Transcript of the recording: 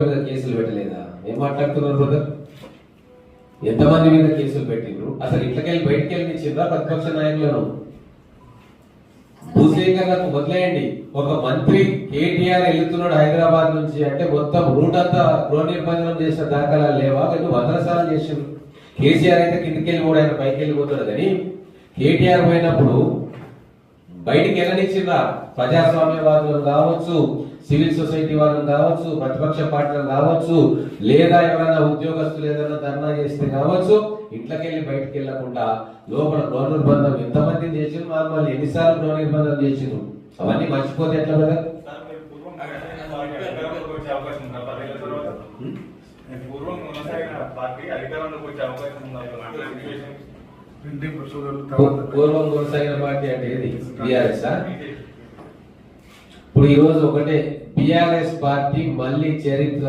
కేసులు పెట్టలేదా? ఏం మాట్లాడుతున్నారు బ్రదర్? ఎంతమంది మీద కేసులు పెట్టిండ్రు? అసలు ఇంట్లోకెళ్ళి బయటికి వెళ్ళిచ్చిండ్రా ప్రతిపక్ష నాయకులను? భూసేకరణకు వదిలేయండి. ఒక మంత్రి కేటీఆర్ వెళ్తున్నాడు హైదరాబాద్ నుంచి అంటే మొత్తం రూట్ అంతా గృహ నిర్బంధనం చేసిన దాఖలాలు లేవా? రెండు వందల సార్లు చేసిండ్రు. కేసీఆర్ అయితే కిందికి వెళ్ళిపోడు, ఆయన పైకి వెళ్ళిపోతాడు. కానీ కేటీఆర్ పోయినప్పుడు బయటికి వెళ్ళనిచ్చిండ్రా? ప్రజాస్వామ్యవాదులను కావచ్చు, సివిల్ సొసైటీ వాళ్ళని కావచ్చు, ప్రతిపక్ష పార్టీలను కావచ్చు, లేదా ఎవరైనా ఉద్యోగస్తులు ఏదైనా ధర్నా చేస్తే కావచ్చు, ఇంట్లోకెళ్ళి బయటికి వెళ్లకుండా లోపల గృహ నిర్బంధం ఎంతమంది చేసిండ్రు? నార్మల్ ఎన్నిసార్లు గృహ నిర్బంధం చేసిండ్రు? అవన్నీ మర్చిపోతే ఎట్లా కదా? పూర్వం కొనసాగిన పార్టీ అంటే ఏది? టిఆర్ఎస్. ఇప్పుడు ఈ రోజు ఒకటే, బిఆర్ఎస్ పార్టీ మళ్ళీ చరిత్ర